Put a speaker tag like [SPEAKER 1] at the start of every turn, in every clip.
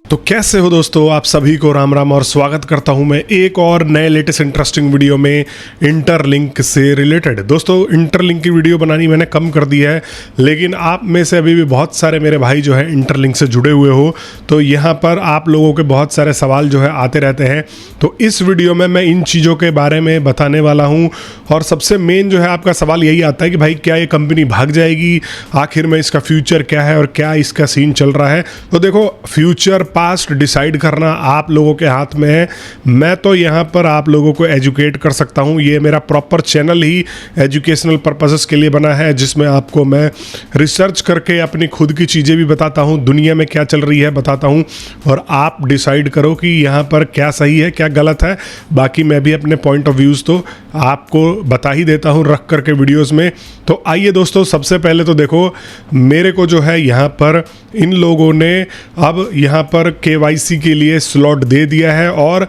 [SPEAKER 1] तो कैसे हो दोस्तों, आप सभी को राम राम और स्वागत करता हूं मैं एक और नए लेटेस्ट इंटरेस्टिंग वीडियो में इंटरलिंक से रिलेटेड। दोस्तों इंटरलिंक की वीडियो बनानी मैंने कम कर दी है, लेकिन आप में से अभी भी बहुत सारे मेरे भाई जो है इंटरलिंक से जुड़े हुए हो, तो यहाँ पर आप लोगों के बहुत सारे सवाल जो है आते रहते हैं। तो इस वीडियो में मैं इन चीज़ों के बारे में बताने वाला हूँ। और सबसे मेन जो है आपका सवाल यही आता है कि भाई क्या ये कंपनी भाग जाएगी, आखिर में इसका फ्यूचर क्या है और क्या इसका सीन चल रहा है। तो देखो, फ्यूचर पास्ट डिसाइड करना आप लोगों के हाथ में है। मैं तो यहाँ पर आप लोगों को एजुकेट कर सकता हूँ। ये मेरा प्रॉपर चैनल ही एजुकेशनल पर्पसेस के लिए बना है, जिसमें आपको मैं रिसर्च करके अपनी खुद की चीज़ें भी बताता हूँ, दुनिया में क्या चल रही है बताता हूँ, और आप डिसाइड करो कि यहाँ पर क्या सही है क्या गलत है। बाकी मैं भी अपने पॉइंट ऑफ व्यूज़ तो आपको बता ही देता हूँ रख करके वीडियोज़ में। तो आइए दोस्तों, सबसे पहले तो देखो, मेरे को जो है यहाँ पर इन लोगों ने अब यहाँ पर केवाईसी के लिए स्लॉट दे दिया है। और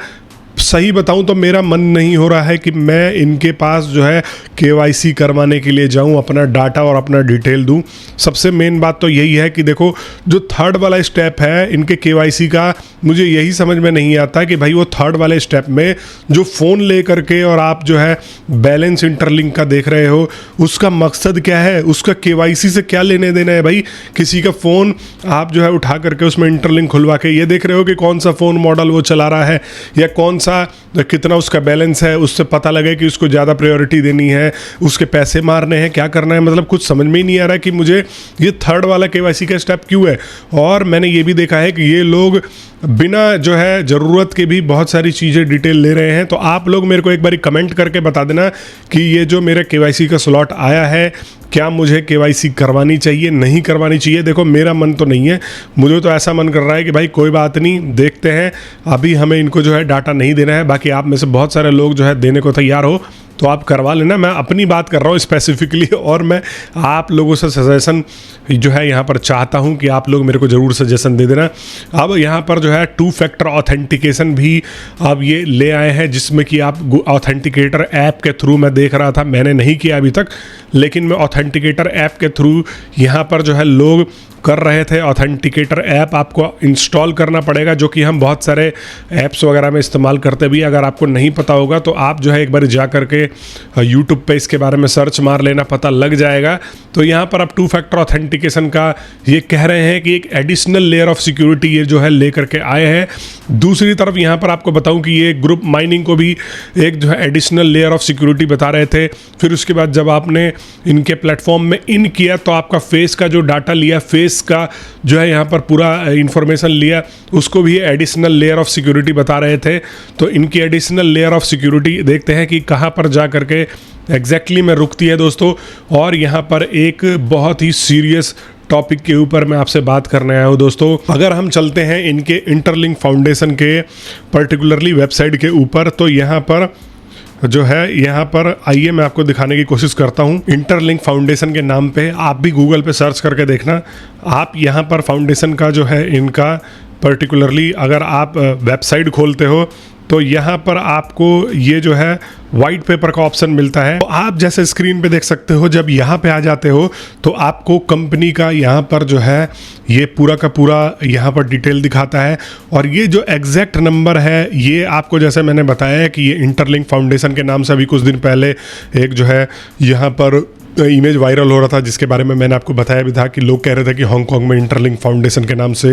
[SPEAKER 1] सही बताऊं तो मेरा मन नहीं हो रहा है कि मैं इनके पास जो है केवाईसी करवाने के लिए जाऊं, अपना डाटा और अपना डिटेल दूं। सबसे मेन बात तो यही है कि देखो, जो थर्ड वाला स्टेप है इनके केवाईसी का, मुझे यही समझ में नहीं आता कि भाई वो थर्ड वाले स्टेप में जो फ़ोन ले करके और आप जो है बैलेंस इंटरलिंक का देख रहे हो, उसका मकसद क्या है, उसका केवाईसी से क्या लेने देना है। भाई किसी का फ़ोन आप जो है उठा करके उसमें इंटरलिंक खुलवा के ये देख रहे हो कि कौन सा फ़ोन मॉडल वो चला रहा है या कौन सा कितना उसका बैलेंस है, उससे पता लगे कि उसको ज़्यादा प्रायोरिटी देनी है, उसके पैसे मारने हैं, क्या करना है। मतलब कुछ समझ में ही नहीं आ रहा है कि मुझे ये थर्ड वाला केवाईसी का स्टेप क्यों है। और मैंने ये भी देखा है कि ये लोग बिना जो है ज़रूरत के भी बहुत सारी चीज़ें डिटेल ले रहे हैं। तो आप लोग मेरे को एक बारी कमेंट करके बता देना कि ये जो मेरे केवाईसी का स्लॉट आया है, क्या मुझे केवाईसी करवानी चाहिए नहीं करवानी चाहिए। देखो मेरा मन तो नहीं है, मुझे तो ऐसा मन कर रहा है कि भाई कोई बात नहीं, देखते हैं, अभी हमें इनको जो है डाटा नहीं देना है। बाकी आप में से बहुत सारे लोग जो है देने को तैयार हो तो आप करवा लेना। मैं अपनी बात कर रहा हूँ स्पेसिफिकली, और मैं आप लोगों से सजेशन जो है यहाँ पर चाहता हूँ कि आप लोग मेरे को ज़रूर सजेशन दे देना। अब यहाँ पर जो है 2 फैक्टर ऑथेंटिकेशन भी अब ये ले आए हैं, जिसमें कि आप ऑथेंटिकेटर ऐप के थ्रू, मैं देख रहा था, मैंने नहीं किया अभी तक, लेकिन मैं ऑथेंटिकेटर ऐप के थ्रू यहाँ पर जो है लोग कर रहे थे। ऑथेंटिकेटर ऐप आपको इंस्टॉल करना पड़ेगा, जो कि हम बहुत सारे ऐप्स वगैरह में इस्तेमाल करते भी। अगर आपको नहीं पता होगा तो आप जो है एक बार जा करके यूट्यूब पे इसके बारे में सर्च मार लेना, पता लग जाएगा। तो यहाँ पर आप 2 फैक्टर ऑथेंटिकेशन का ये कह रहे हैं कि एक एडिशनल लेयर ऑफ सिक्योरिटी ये जो है ले करके आए हैं। दूसरी तरफ यहाँ पर आपको बताऊँ कि ये ग्रुप माइनिंग को भी एक जो है एडिशनल लेयर ऑफ सिक्योरिटी बता रहे थे। फिर उसके बाद जब आपने इनके प्लेटफॉर्म में इन किया तो आपका फेस का जो डाटा लिया, फेस का जो है यहाँ पर पूरा इंफॉर्मेशन लिया, उसको भी एडिशनल लेयर ऑफ सिक्योरिटी बता रहे थे। तो इनकी एडिशनल लेयर ऑफ सिक्योरिटी देखते हैं कि कहाँ पर जा करके एग्जैक्टली में रुकती है दोस्तों। और यहाँ पर एक बहुत ही सीरियस टॉपिक के ऊपर मैं आपसे बात करने आया हूँ दोस्तों। अगर हम चलते हैं इनके इंटरलिंक फाउंडेशन के पर्टिकुलरली वेबसाइट के ऊपर, तो यहाँ पर जो है, यहाँ पर आइए मैं आपको दिखाने की कोशिश करता हूँ। इंटरलिंक फाउंडेशन के नाम पे आप भी गूगल पे सर्च करके देखना। आप यहाँ पर फाउंडेशन का जो है इनका पर्टिकुलरली अगर आप वेबसाइट खोलते हो तो यहाँ पर आपको ये जो है वाइट पेपर का ऑप्शन मिलता है। तो आप जैसे स्क्रीन पे देख सकते हो, जब यहाँ पे आ जाते हो तो आपको कंपनी का यहाँ पर जो है ये पूरा का पूरा यहाँ पर डिटेल दिखाता है। और ये जो एग्जैक्ट नंबर है, ये आपको जैसे मैंने बताया है कि ये इंटरलिंक फाउंडेशन के नाम से अभी कुछ दिन पहले एक जो है यहाँ पर इमेज वायरल हो रहा था, जिसके बारे में मैंने आपको बताया भी था कि लोग कह रहे थे कि हांगकांग में इंटरलिंक फाउंडेशन के नाम से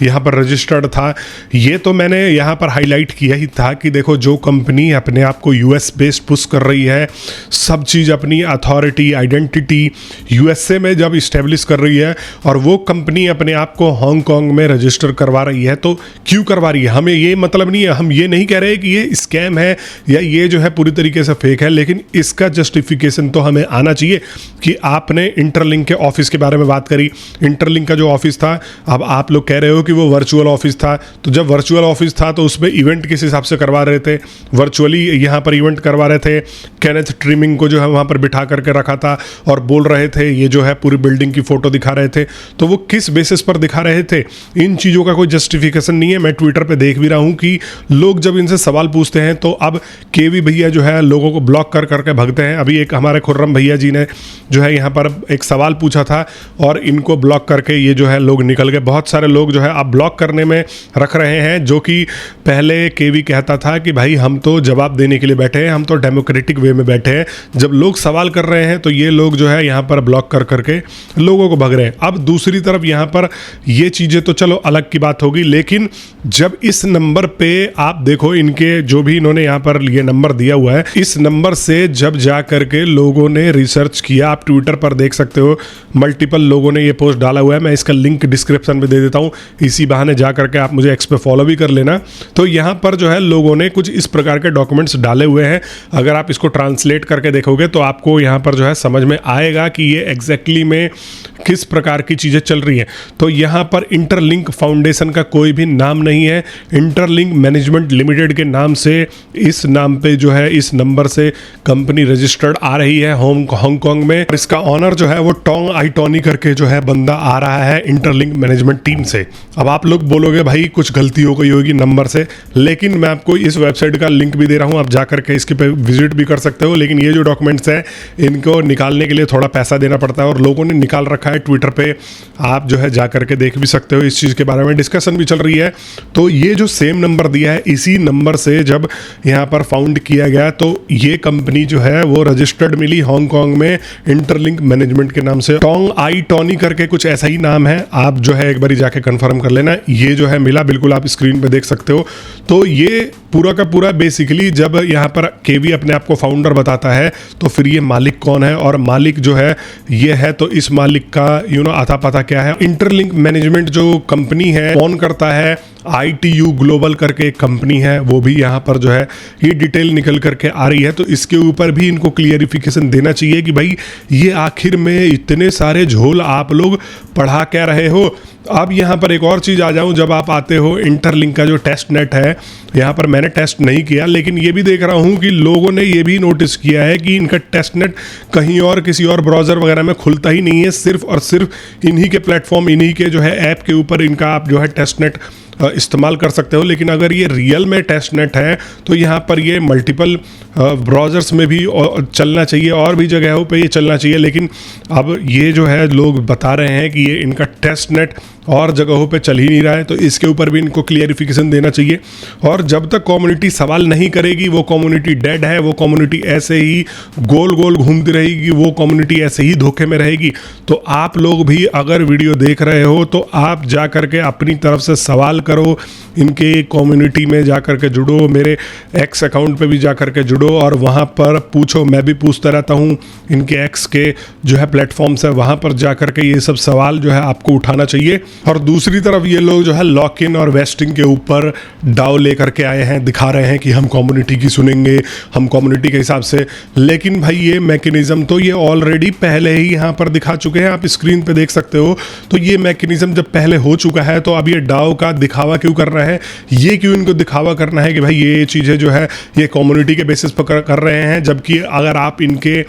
[SPEAKER 1] यहाँ पर रजिस्टर्ड था। ये तो मैंने यहाँ पर हाईलाइट किया ही था कि देखो, जो कंपनी अपने आप को यूएस बेस्ड पुश कर रही है, सब चीज़ अपनी अथॉरिटी आइडेंटिटी यूएसए में जब इस्टेब्लिश कर रही है, और वो कंपनी अपने आप को हांगकांग में रजिस्टर करवा रही है, तो क्यों करवा रही है। हमें ये मतलब नहीं है, हम ये नहीं कह रहे कि ये स्कैम है या ये जो है पूरी तरीके से फेक है, लेकिन इसका जस्टिफिकेशन तो हमें आना चाहिए कि आपने इंटरलिंक के ऑफिस के बारे में बात करी। इंटरलिंक का जो ऑफिस था, अब आप लोग कह रहे हो कि वो वर्चुअल ऑफिस था, तो जब वर्चुअल ऑफिस था तो उसमें इवेंट किस हिसाब से करवा रहे थे, वर्चुअली यहाँ पर इवेंट करवा रहे थे। केनेथ ट्रिमिंग को जो है वहाँ पर बिठा करके रखा था और बोल रहे थे, ये जो है पूरी बिल्डिंग की फोटो दिखा रहे थे। तो वो किस बेसिस पर दिखा रहे थे, इन चीज़ों का कोई जस्टिफिकेशन नहीं है। मैं ट्विटर पर देख भी रहा हूँ कि लोग जब इनसे सवाल पूछते हैं तो अब केवी भैया जो है लोगों को ब्लॉक कर करके भगते हैं। अभी एक हमारे खुर्रम भैया जी ने जो है यहाँ पर एक सवाल पूछा था और इनको ब्लॉक करके ये जो है लोग निकल गए। बहुत सारे लोग जो है आप ब्लॉक करने में रख रहे हैं, जो कि पहले केवी कहता था कि भाई हम तो जवाब देने के लिए बैठे हैं, हम तो डेमोक्रेटिक वे में बैठे हैं। जब लोग सवाल कर रहे हैं तो ये लोग जो है यहाँ पर ब्लॉक कर करके लोगों को भग रहे हैं। अब दूसरी तरफ यहाँ पर ये चीज़ें तो चलो अलग की बात होगी, लेकिन जब इस नंबर पे आप देखो, इनके जो भी इन्होंने यहाँ पर ये नंबर दिया हुआ है, इस नंबर से जब जा करके लोगों ने रिसर्च किया, आप ट्विटर पर देख सकते हो मल्टीपल लोगों ने ये पोस्ट डाला हुआ है, मैं इसका लिंक डिस्क्रिप्शन में दे देता हूँ, इसी बहाने जा करके आप मुझे एक्स पे फॉलो भी कर लेना। तो यहाँ पर जो है लोगों ने कुछ इस प्रकार के डॉक्यूमेंट्स डाले हुए हैं। अगर आप इसको ट्रांसलेट करके देखोगे तो आपको यहाँ पर जो है समझ में आएगा कि ये एग्जैक्टली में किस प्रकार की चीज़ें चल रही हैं। तो यहाँ पर इंटरलिंक फाउंडेशन का कोई भी नाम नहीं है, इंटरलिंक मैनेजमेंट लिमिटेड के नाम से इस नाम पे जो है इस नंबर से कंपनी रजिस्टर्ड आ रही है हांगकांग में। और इसका ऑनर जो है वो टोंग आइटोनी करके जो है बंदा आ रहा है इंटरलिंक मैनेजमेंट टीम से। अब आप लोग बोलोगे भाई कुछ गलती हो गई होगी नंबर से, लेकिन मैं आपको इस वेबसाइट का लिंक भी दे रहा हूँ, आप जा करके इसके पे विजिट भी कर सकते हो। लेकिन ये जो डॉक्यूमेंट्स हैं इनको निकालने के लिए थोड़ा पैसा देना पड़ता है और लोगों ने निकाल रखा है ट्विटर पे, आप जो है जा करके देख भी सकते हो, इस चीज़ के बारे में डिस्कशन भी चल रही है। तो ये जो सेम नंबर दिया है, इसी नंबर से जब यहाँ पर फाउंड किया गया तो ये कंपनी जो है वो रजिस्टर्ड मिली हांगकांग में इंटरलिंक मैनेजमेंट के नाम से। टोंग आई टोनी करके कुछ ऐसा ही नाम है, आप जो है एक बार जाके कंफर्म कर लेना। ये जो है मिला, बिल्कुल आप स्क्रीन पे देख सकते हो। तो ये पूरा का पूरा बेसिकली जब यहाँ पर केवी अपने आप को फाउंडर बताता है तो फिर ये मालिक कौन है, और मालिक जो है ये है, तो इस मालिक का आता पता क्या है। इंटरलिंक मैनेजमेंट जो कंपनी है कौन करता है, ITU ग्लोबल करके एक कंपनी है, वो भी यहाँ पर जो है ये डिटेल निकल करके आ रही है। तो इसके ऊपर भी इनको क्लियरिफिकेशन देना चाहिए कि भाई ये आखिर में इतने सारे झोल आप लोग पढ़ा क्या रहे हो। अब यहाँ पर एक और चीज़ आ जाऊँ, जब आप आते हो इंटरलिंक का जो टेस्ट नेट है, यहाँ पर मैंने टेस्ट नहीं किया, लेकिन ये भी देख रहा हूँ कि लोगों ने ये भी नोटिस किया है कि इनका टेस्ट नेट कहीं और किसी और ब्राउज़र वगैरह में खुलता ही नहीं है, सिर्फ और सिर्फ इन्हीं के प्लेटफॉर्म, इन्हीं के जो है ऐप के ऊपर इनका आप जो है टेस्ट नेट इस्तेमाल कर सकते हो। लेकिन अगर ये रियल में टेस्ट नेट है तो यहाँ पर ये मल्टीपल ब्राउज़र्स में भी चलना चाहिए और भी जगहों पे ये चलना चाहिए। लेकिन अब ये जो है लोग बता रहे हैं कि ये इनका टेस्ट नेट और जगहों पे चल ही नहीं रहा है, तो इसके ऊपर भी इनको क्लियरिफिकेशन देना चाहिए। और जब तक कम्युनिटी सवाल नहीं करेगी वो कम्युनिटी डेड है, वो कम्युनिटी ऐसे ही गोल गोल घूमती रहेगी, वो कम्युनिटी ऐसे ही धोखे में रहेगी। तो आप लोग भी अगर वीडियो देख रहे हो तो आप जा करके अपनी तरफ से सवाल करो, इनके कम्युनिटी में जा करके जुड़ो, मेरे एक्स अकाउंट पे भी जा करके जुड़ो और वहाँ पर पूछो। मैं भी पूछता रहता हूँ, इनके एक्स के जो है प्लेटफॉर्म्स है वहाँ पर जा करके ये सब सवाल जो है आपको उठाना चाहिए। और दूसरी तरफ ये लोग जो है लॉक इन और वेस्टिंग के ऊपर दाव लेकर के आए हैं, दिखा रहे हैं कि हम कम्युनिटी की सुनेंगे, हम कम्युनिटी के हिसाब से। लेकिन भाई ये मैकेनिज्म तो ये ऑलरेडी पहले ही यहाँ पर दिखा चुके हैं, आप स्क्रीन पे देख सकते हो। तो ये मैकेनिज्म जब पहले हो चुका है तो अब ये दाव का दिखावा क्यों कर रहे हैं, ये क्यों इनको दिखावा करना है कि भाई ये चीज़ें जो है ये कम्युनिटी के बेसिस पर कर रहे हैं। जबकि अगर आप इनके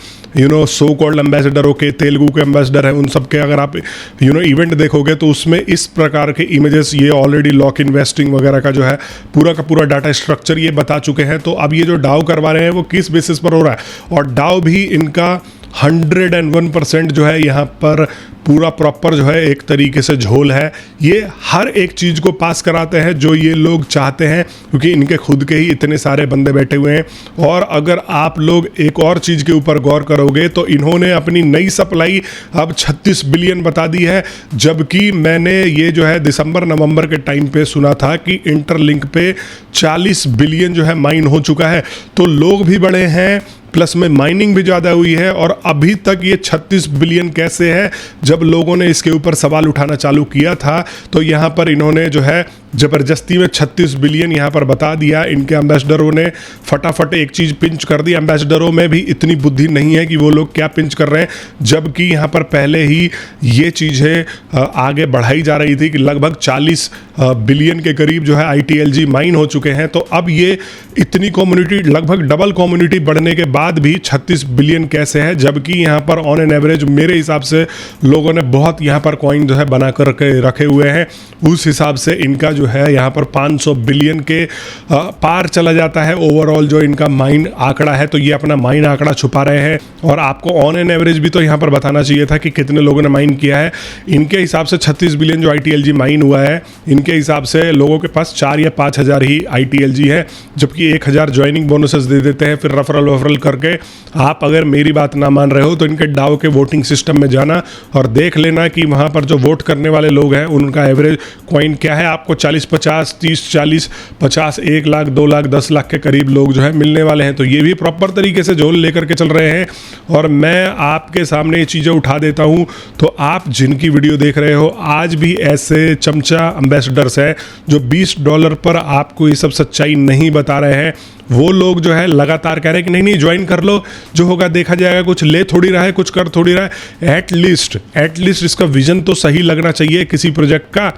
[SPEAKER 1] सो कॉल्ड एम्बेसडर के तेलुगु के एम्बेसडर हैं, उन सब के अगर आप इवेंट देखोगे तो उसमें इस प्रकार के इमेजेस ये ऑलरेडी लॉक इन्वेस्टिंग वगैरह का जो है पूरा का पूरा डाटा स्ट्रक्चर ये बता चुके हैं। तो अब ये जो डाव करवा रहे हैं वो किस बेसिस पर हो रहा है, और डाव भी इनका 101% जो है यहाँ पर पूरा प्रॉपर जो है एक तरीके से झोल है। ये हर एक चीज़ को पास कराते हैं जो ये लोग चाहते हैं, क्योंकि इनके खुद के ही इतने सारे बंदे बैठे हुए हैं। और अगर आप लोग एक और चीज़ के ऊपर गौर करोगे तो इन्होंने अपनी नई सप्लाई अब 36 बिलियन बता दी है, जबकि मैंने ये जो है दिसंबर नवंबर के टाइम पे सुना था कि इंटरलिंक पे 40 बिलियन जो है माइन हो चुका है। तो लोग भी बड़े हैं, प्लस में माइनिंग भी ज़्यादा हुई है, और अभी तक ये 36 बिलियन कैसे है। जब लोगों ने इसके ऊपर सवाल उठाना चालू किया था तो यहाँ पर इन्होंने जो है ज़बरदस्ती में 36 बिलियन यहाँ पर बता दिया। इनके एम्बेसडरों ने फटाफट एक चीज़ पिंच कर दी। एम्बेसडरों में भी इतनी बुद्धि नहीं है कि वो लोग क्या पिंच कर रहे हैं, जबकि यहाँ पर पहले ही ये चीज़ें आगे बढ़ाई जा रही थी कि लगभग 40 बिलियन के करीब जो है ITLG माइन हो चुके हैं। तो अब ये इतनी कम्युनिटी, लगभग डबल कम्युनिटी बढ़ने के बाद भी 36 बिलियन कैसे है, जबकि यहाँ पर ऑन एन एवरेज मेरे हिसाब से लोगों ने बहुत यहाँ पर कॉइन जो है बना कर के रखे हुए हैं। उस हिसाब से इनका जो है यहाँ पर 500 बिलियन के पार चला जाता है ओवरऑल जो इनका माइन आंकड़ा है। तो ये अपना माइन आंकड़ा छुपा रहे हैं और आपको ऑन एन एवरेज भी तो यहाँ पर बताना चाहिए था कि कितने लोगों ने माइन किया है। इनके हिसाब से 36 बिलियन जो ITLG माइन हुआ है, इनके हिसाब से लोगों के पास 4 या 5 हज़ार ही ITLG है, जबकि 1,000 ज्वाइनिंग बोनसेस दे देते हैं। फिर रेफरल वेफरल करके आप अगर मेरी बात ना मान रहे हो तो इनके डाउ के वोटिंग सिस्टम में जाना और देख लेना कि वहाँ पर जो वोट करने वाले लोग हैं उनका एवरेज कॉइन क्या है। आपको 40, 50, 30, 40, 50, 1 लाख, 2 लाख, 10 लाख के करीब लोग जो है मिलने वाले हैं। तो ये भी प्रॉपर तरीके से झोल लेकर के चल रहे हैं और मैं आपके सामने ये चीज़ें उठा देता हूँ। तो आप जिनकी वीडियो देख रहे हो, आज भी ऐसे चमचा एम्बेसडर्स हैं जो $20 पर आपको ये सब सच्चाई नहीं बता रहे हैं। वो लोग जो है लगातार कह रहे हैं कि नहीं नहीं ज्वाइन कर लो, जो होगा देखा जाएगा, कुछ ले थोड़ी रहा है, कुछ कर थोड़ी रहा है। एटलीस्ट इसका विजन तो सही लगना चाहिए किसी प्रोजेक्ट का।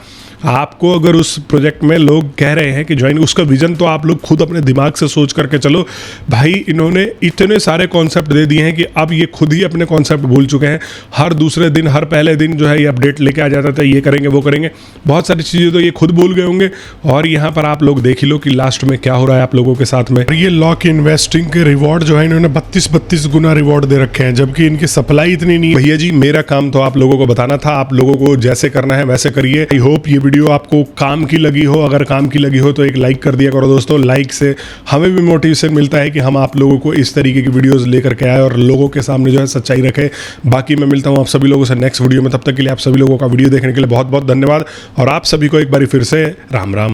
[SPEAKER 1] आपको अगर उस प्रोजेक्ट में लोग कह रहे हैं कि ज्वाइन, उसका विजन तो आप लोग खुद अपने दिमाग से सोच करके चलो। भाई इन्होंने इतने सारे कॉन्सेप्ट दे दिए हैं कि अब ये खुद ही अपने कॉन्सेप्ट भूल चुके हैं। हर दूसरे दिन, हर पहले दिन जो है ये अपडेट लेके आ जाता था, ये करेंगे वो करेंगे, बहुत सारी चीज़ें तो ये खुद भूल गए होंगे। और यहाँ पर आप लोग देख ही लो कि लास्ट में क्या हो रहा है आप लोगों के साथ में। ये लॉक इन्वेस्टिंग के रिवॉर्ड जो है इन्होंने 32 गुना रिवॉर्ड दे रखे हैं, जबकि इनकी सप्लाई इतनी नहीं। भैया जी मेरा काम तो आप लोगों को बताना था, आप लोगों को जैसे करना है वैसे करिए। आई होप ये वीडियो आपको काम की लगी हो। अगर काम की लगी हो तो एक लाइक कर दिया करो दोस्तों। लाइक से हमें भी मोटिवेशन मिलता है कि हम आप लोगों को इस तरीके की वीडियोस लेकर के आए और लोगों के सामने जो है सच्चाई रखे। बाकी मैं मिलता हूं आप सभी लोगों से नेक्स्ट वीडियो में। तब तक के लिए आप सभी लोगों का वीडियो देखने के लिए बहुत बहुत धन्यवाद और आप सभी को एक बार फिर से राम राम।